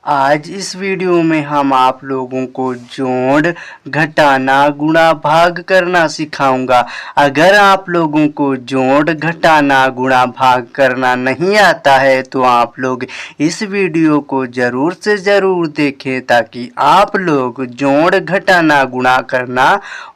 आज इस वीडियो में हम आप लोगों को जोड़, घटाना, गुणा, भाग करना सिखाऊंगा। अगर आप लोगों को जोड़, घटाना, गुणा, भाग करना नहीं आता है तो आप लोग इस वीडियो को ज़रूर से ज़रूर देखें ताकि आप लोग जोड़, घटाना, गुणा करना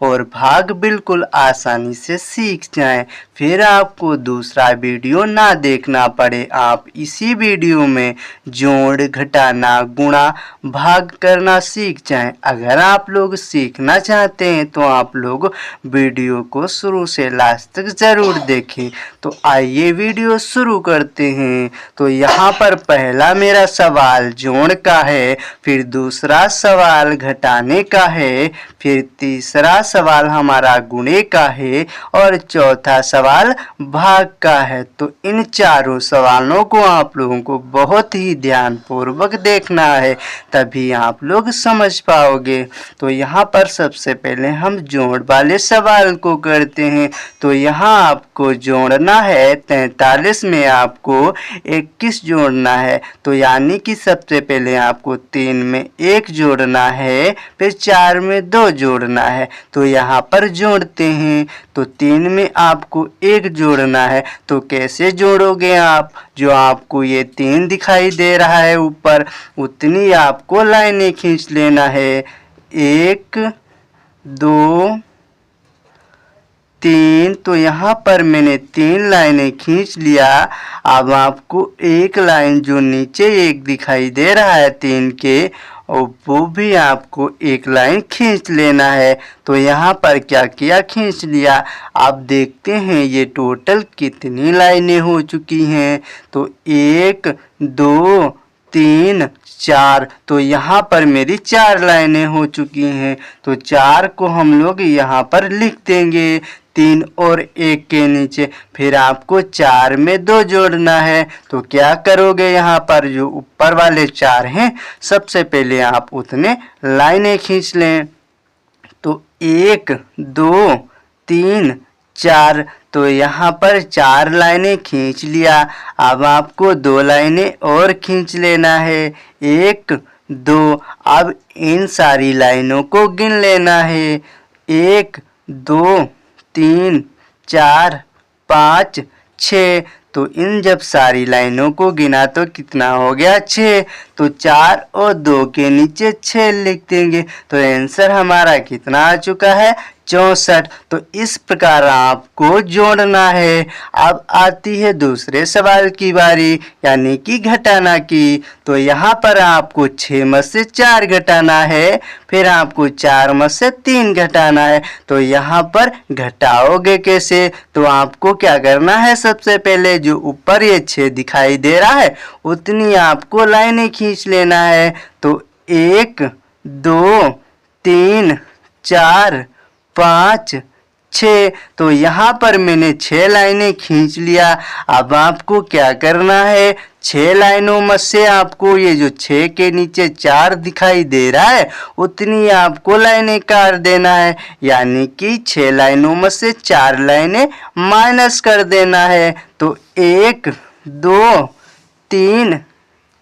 और भाग बिल्कुल आसानी से सीख जाएं। फिर आपको दूसरा वीडियो ना देखना पड़े। आप इसी वीडियो में जोड़, घटाना, गुणा, भाग करना सीख जाएं। अगर आप लोग सीखना चाहते हैं तो आप लोग वीडियो को शुरू से लास्ट तक ज़रूर देखें। तो आइए वीडियो शुरू करते हैं। तो यहाँ पर पहला मेरा सवाल जोड़ का है, फिर दूसरा सवाल घटाने का है, फिर तीसरा सवाल हमारा गुणे का है और चौथा सवाल भाग का है। तो इन चारों सवालों को आप लोगों को बहुत ही ध्यानपूर्वक देखना है, तभी आप लोग समझ पाओगे। तो यहाँ पर सबसे पहले हम जोड़ वाले सवाल को करते हैं। तो यहाँ आपको जोड़ना है 43 में आपको 21 जोड़ना है। तो यानी कि सबसे पहले आपको 3 में 1 जोड़ना है, फिर 4 में 2 जोड़ना है। तो यहाँ पर जोड़ते हैं। तो 3 में आपको 1 जोड़ना है। तो कैसे जोड़ोगे आप? जो आपको ये 3 दिखाई दे रहा है ऊपर, उतनी आपको लाइनें खींच लेना है। 1 2 3। तो यहाँ पर मैंने 3 लाइनें खींच लिया। अब आपको एक लाइन जो नीचे एक दिखाई दे रहा है 3 के, और वो भी आपको एक लाइन खींच लेना है। तो यहाँ पर क्या किया, खींच लिया। आप देखते हैं ये टोटल कितनी लाइनें हो चुकी हैं। तो 1 2 3 4। तो यहाँ पर मेरी 4 लाइनें हो चुकी हैं। तो 4 को हम लोग यहाँ पर लिख देंगे 3 और 1 के नीचे। फिर आपको 4 में 2 जोड़ना है। तो क्या करोगे, यहाँ पर जो ऊपर वाले 4 हैं, सबसे पहले आप उतने लाइनें खींच लें। तो 1 2 3 4। तो यहाँ पर 4 लाइनें खींच लिया। अब आपको 2 लाइनें और खींच लेना है, 1 2। अब इन सारी लाइनों को गिन लेना है, 1 2 3 4 5 6। तो इन जब सारी लाइनों को गिना तो कितना हो गया, 6। तो 4 और 2 के नीचे 6 लिख देंगे। तो आंसर हमारा कितना आ चुका है, 64। तो इस प्रकार आपको जोड़ना है। अब आती है दूसरे सवाल की बारी, यानी कि घटाना की। तो यहाँ पर आपको 6 में से 4 घटाना है, फिर आपको 4 में से 3 घटाना है। तो यहाँ पर घटाओगे कैसे? तो आपको क्या करना है, सबसे पहले जो ऊपर ये 6 दिखाई दे रहा है, उतनी आपको लाइनें खींच लेना है। तो 1 2 3 4 5 6। तो यहाँ पर मैंने 6 लाइनें खींच लिया। अब आपको क्या करना है, 6 लाइनों में से आपको ये जो 6 के नीचे 4 दिखाई दे रहा है, उतनी आपको लाइनें काट देना है। यानी कि 6 लाइनों में से 4 लाइनें माइनस कर देना है। तो 1 2 3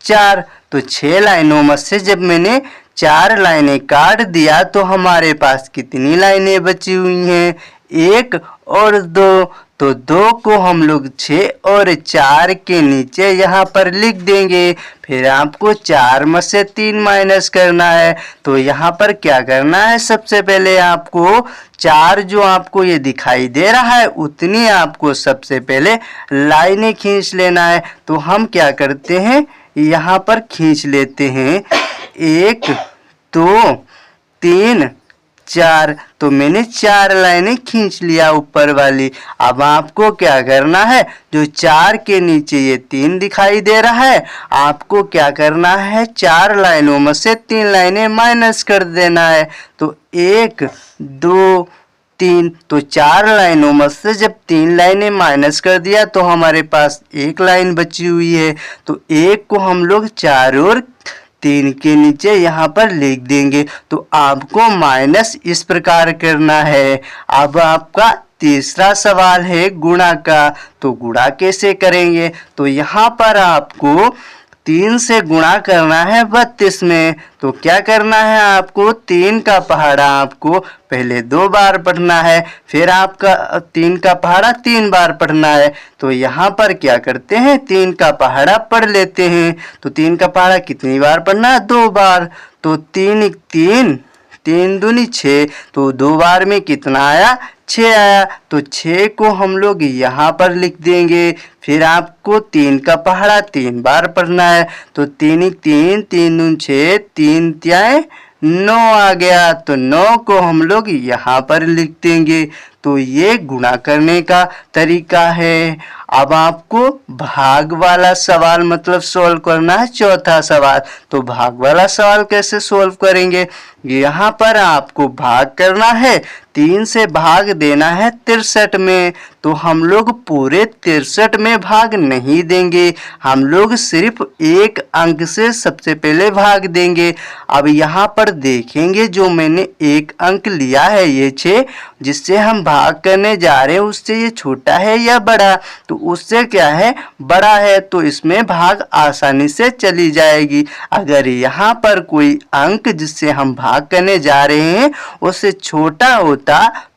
4। तो 6 लाइनों में से जब मैंने 4 लाइनें काट दिया तो हमारे पास कितनी लाइनें बची हुई हैं, 1 और 2। तो 2 को हम लोग 6 और 4 के नीचे यहाँ पर लिख देंगे। फिर आपको 4 में से 3 माइनस करना है। तो यहाँ पर क्या करना है, सबसे पहले आपको 4 जो आपको ये दिखाई दे रहा है, उतनी आपको सबसे पहले लाइनें खींच लेना है। तो हम क्या करते हैं, यहाँ पर खींच लेते हैं 1 2 3 4। तो मैंने 4 लाइनें खींच लिया ऊपर वाली। अब आपको क्या करना है, जो 4 के नीचे ये 3 दिखाई दे रहा है, आपको क्या करना है, 4 लाइनों में से 3 लाइनें माइनस कर देना है। तो 1 2 3। तो 4 लाइनों में से जब 3 लाइनें माइनस कर दिया तो हमारे पास 1 लाइन बची हुई है। तो 1 को हम लोग 4 और 3 के नीचे यहाँ पर लिख देंगे। तो आपको माइनस इस प्रकार करना है। अब आपका तीसरा सवाल है गुणा का। तो गुणा कैसे करेंगे? तो यहाँ पर आपको 3 से गुणा करना है 32 में। तो क्या करना है आपको, 3 का पहाड़ा आपको पहले 2 बार पढ़ना है, फिर आपका 3 का पहाड़ा 3 बार पढ़ना है। तो यहाँ पर क्या करते हैं, 3 का पहाड़ा पढ़ लेते हैं। तो 3 का पहाड़ा कितनी बार पढ़ना है, 2 बार। तो 3 3 3 दूनी 6, तो 2 बार में कितना आया, 6 आया। तो 6 को हम लोग यहाँ पर लिख देंगे। फिर आपको 3 का पहाड़ा 3 बार पढ़ना है। तो 3 3 3 दूनी 6, 3 त्याए 9 आ गया। तो 9 को हम लोग यहाँ पर लिख देंगे। तो ये गुणा करने का तरीका है। अब आपको भाग वाला सवाल मतलब सोल्व करना है, चौथा सवाल। तो भाग वाला सवाल कैसे सोल्व करेंगे, यहाँ पर आपको भाग करना है, 3 से भाग देना है 63 में। तो हम लोग पूरे 63 में भाग नहीं देंगे, हम लोग सिर्फ एक अंक से सबसे पहले भाग देंगे। अब यहाँ पर देखेंगे जो मैंने एक अंक लिया है ये 6, जिससे हम भाग करने जा रहे हैं उससे ये छोटा है या बड़ा, तो उससे क्या है, बड़ा है। तो इसमें भाग आसानी से चली जाएगी। अगर यहाँ पर कोई अंक जिससे हम भाग करने जा रहे हैं उससे छोटा होता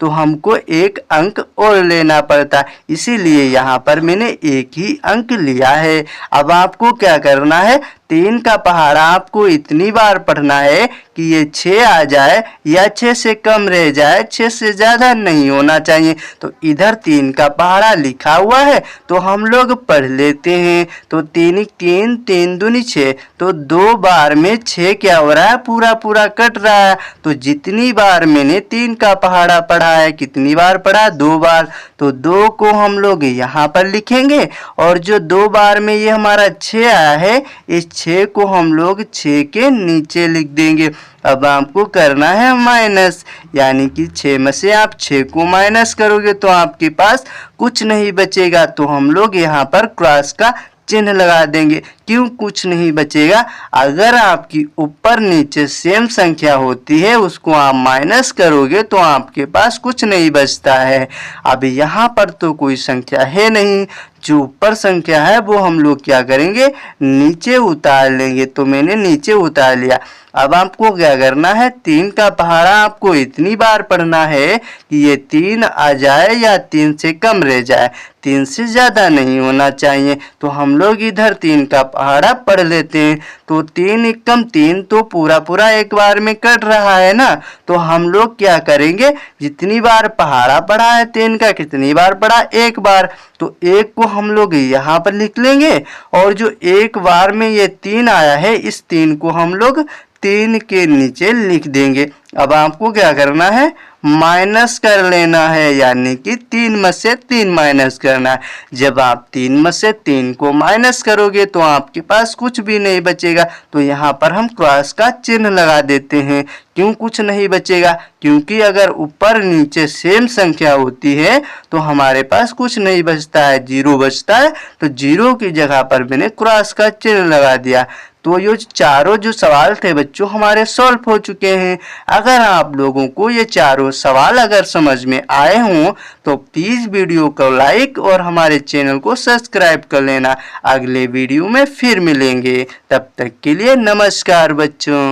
तो हमको एक अंक और लेना पड़ता, इसीलिए यहाँ पर मैंने एक ही अंक लिया है। अब आपको क्या करना है, 3 का पहाड़ा आपको इतनी बार पढ़ना है कि ये 6 आ जाए या 6 से कम रह जाए, 6 से ज़्यादा नहीं होना चाहिए। तो इधर 3 का पहाड़ा लिखा हुआ है तो हम लोग पढ़ लेते हैं। तो 3 3 3 दूनी 6, तो 2 बार में 6 क्या हो रहा है, पूरा पूरा कट रहा है। तो जितनी बार मैंने 3 का पहाड़ा पढ़ा है, कितनी बार पढ़ा, 2 बार। तो 2 को हम लोग यहाँ पर लिखेंगे और जो 2 बार में ये हमारा 6 आया है, इस 6 को हम लोग 6 के नीचे लिख देंगे। अब आपको करना है माइनस, यानी कि 6 में से आप 6 को माइनस करोगे तो आपके पास कुछ नहीं बचेगा। तो हम लोग यहाँ पर क्रॉस का चिन्ह लगा देंगे। क्यों कुछ नहीं बचेगा, अगर आपकी ऊपर नीचे सेम संख्या होती है उसको आप माइनस करोगे तो आपके पास कुछ नहीं बचता है। अब यहाँ पर तो कोई संख्या है नहीं, जो ऊपर संख्या है वो हम लोग क्या करेंगे, नीचे उतार लेंगे। तो मैंने नीचे उतार लिया। अब आपको क्या करना है, 3 का पहाड़ा आपको इतनी बार पढ़ना है कि ये 3 आ जाए या 3 से कम रह जाए, 3 से ज़्यादा नहीं होना चाहिए। तो हम लोग इधर 3 का पहाड़ा पढ़ लेते हैं। तो 3 एकम 3 तो पूरा पूरा एक बार में कट रहा है ना। तो हम लोग क्या करेंगे, जितनी बार पहाड़ा पढ़ा है 3 का, कितनी बार पढ़ा, एक बार। तो 1 को हम लोग यहाँ पर लिख लेंगे और जो एक बार में ये 3 आया है, इस 3 को हम लोग 3 के नीचे लिख देंगे। अब आपको क्या करना है, माइनस कर लेना है, यानी कि 3 में से 3 माइनस करना है। जब आप 3 में से 3 को माइनस करोगे तो आपके पास कुछ भी नहीं बचेगा। तो यहाँ पर हम क्रॉस का चिन्ह लगा देते हैं। क्यों कुछ नहीं बचेगा, क्योंकि अगर ऊपर नीचे सेम संख्या होती है तो हमारे पास कुछ नहीं बचता है, 0 बचता है। तो 0 की जगह पर मैंने क्रॉस का चिन्ह लगा दिया। तो ये चारों जो सवाल थे बच्चों हमारे सॉल्व हो चुके हैं। अगर आप लोगों को ये चारों सवाल अगर समझ में आए हों तो प्लीज़ वीडियो को लाइक और हमारे चैनल को सब्सक्राइब कर लेना। अगले वीडियो में फिर मिलेंगे, तब तक के लिए नमस्कार बच्चों।